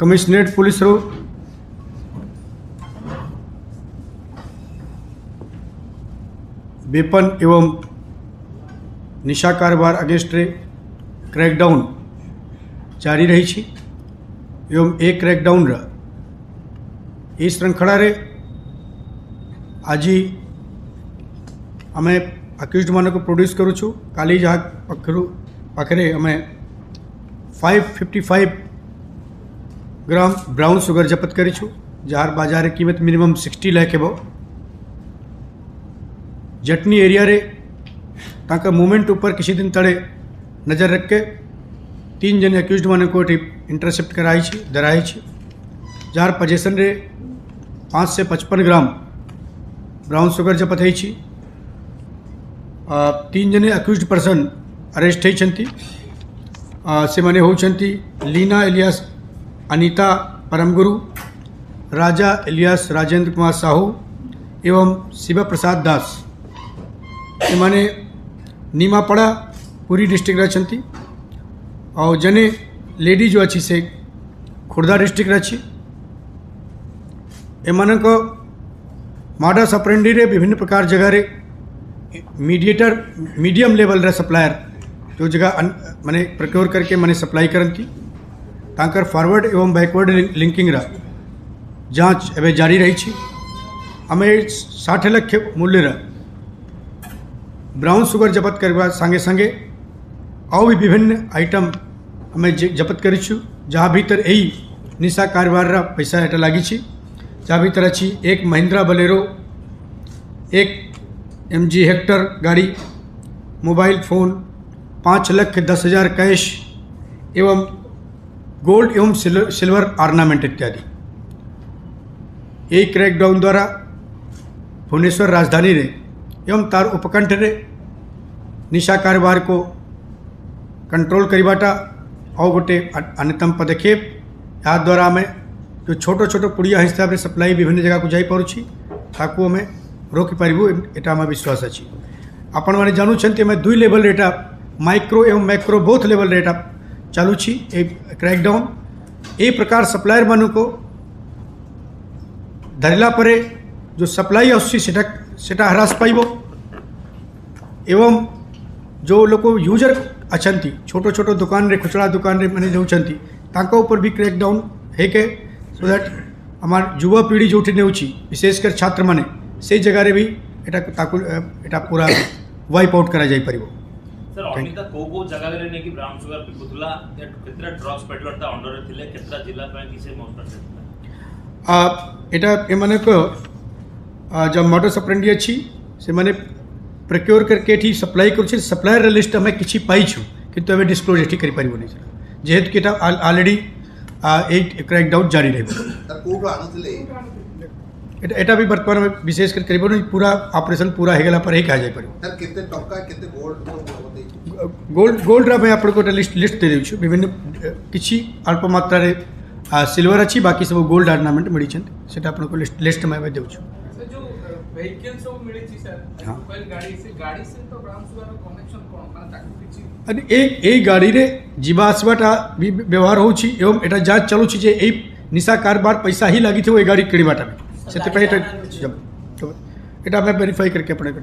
Commissionerate police weapon एवं निशा कारबार against रे क्रैकडाउन जारी रही छी एवं ए क्रैकडाउन ए श्रृंखला रे आज आमे अक्यूज्ड मान को प्रोड्यूस करूँ काली जहाँ पाखे आम 555 ग्राम ब्राउन सुगर जपत करूँ जार बाजार कीमत मिनिमम 60 लाख है। जटनी एरिया रे ताका मूवमेंट ऊपर किसी दिन तले नजर रख के 3 जन अक्यूज्ड मान को इंटरसेप्ट कराई धराई जार पोजेशन रे 5 से 55 ग्राम ब्राउन सुगर जपत है। 3 जने अक्यूज्ड पर्सन अरेस्ट होती से माने होती लीना एलियास अनीता परमगुरु, राजा एलियास राजेंद्र कुमार साहू एवं शिव प्रसाद दास एमाने नीमापड़ा पूरी डिस्ट्रिक्ट अच्छी और जने लेडी जो अच्छी से खुर्दा डिस्ट्रिक्ट अच्छी एमान को माडस ऑपरेंडी रे विभिन्न प्रकार जगह रे मीडियम लेवल रे सप्लायर जो जगह माने प्रोक्योर करके माने सप्लाई करती तांकर फॉरवर्ड एवं बैकवर्ड लिंकिंग रा जांच एवं जारी रही छी। हमें 60 लाख मूल्य रा ब्राउन सुगर जपत करवा संगे संगे और भी विभिन्न आइटम हमें जपत करूँ जहाँ भीतर यही निशा कारोबार रा पैसा एटा लगी छी। जहाँ भीतर अच्छी एक महिंद्रा बलेरो, एक MG हेक्टर गाड़ी, मोबाइल फ़ोन, 5,10,000 कैश एवं गोल्ड एवं सिल्वर ऑर्नामेंट इत्यादि। यही क्रैकडाउन द्वारा भुवनेश्वर राजधानी रे एवं तार उपकंठ रे निशा कारोबार को कंट्रोल करवाटा और गोटे अन्यतम पदक्षेप या द्वारा आम जो छोटो छोटो पुड़िया हिसाब से सप्लाई विभिन्न जगह को जाई पारुछि ताकू आम रोकी पारिबु एटा आम विश्वास अछि। आपण माने जानू छन्ते आम 2 लेवल रेटा माइक्रो एवं मैक्रो बोथ लेवल रेटा चालूछि ए क्रैकडाउन ए प्रकार सप्लायर मानू को धरला परे जो सप्लाई आसुछि सेटा ह्रास पाइबो एवं जो लोक यूजर अछंती छोटो छोटो दुकान रे खुचड़ा दुकान रे माने जाउछंती तांको ऊपर भी क्रैकडाउन है के सो दैट हमार युवा पीढ़ी जो नेउछि विशेषकर छात्र माने से जगह रे भी एटा पूरा वाइप आउट करा जाई परिबो। सर अनिता को जगह रे ने कि ब्राउन सुगर बिकुतला केतरा ड्रग्स पेडलर ता अंडर रे थिले केतरा जिल्ला पे किसे मोस्ट परसेंट एटा ए माने को जब मॉडस ऑपरेंडी अच्छी से माने प्रोक्योर करके एठी सप्लाई कर सप्लायर लिस्ट हमें किसी पाई छु किंतु हमें डिस्क्लोज एठी करि पारिबो नै जेहेतु कि ऑलरेडी 8 क्रैकडाउन जारी रहे एटा भी वर्तमान में विशेष कर करीब नहीं पूरा ऑपरेशन पूरा हेगला पर ही कहा जाय पर सर कितने टंका कितने गोल्ड रा मैं आपन को लिस्ट दे देछु विभिन्न किछि अल्प मात्रा रे सिल्वर अच्छी बाकी सब गोल्ड ऑर्नामेंट मिली छन सेटा आपन को लिस्ट में देछु। सर जो व्हीकल सब मिली छी सर मोबाइल गाड़ी से तो ब्राउन सुगर रो कनेक्शन कोन माने ताकू किछि अरे ए गाड़ी रे जीवा आसवाटा भी व्यवहार होछि एवं एटा जांच चलु छी जे ए निशा कारोबार पैसा ही लागी थे ओ गाड़ी किणवाटा में से एटा मैं वेरीफाई करके अपने को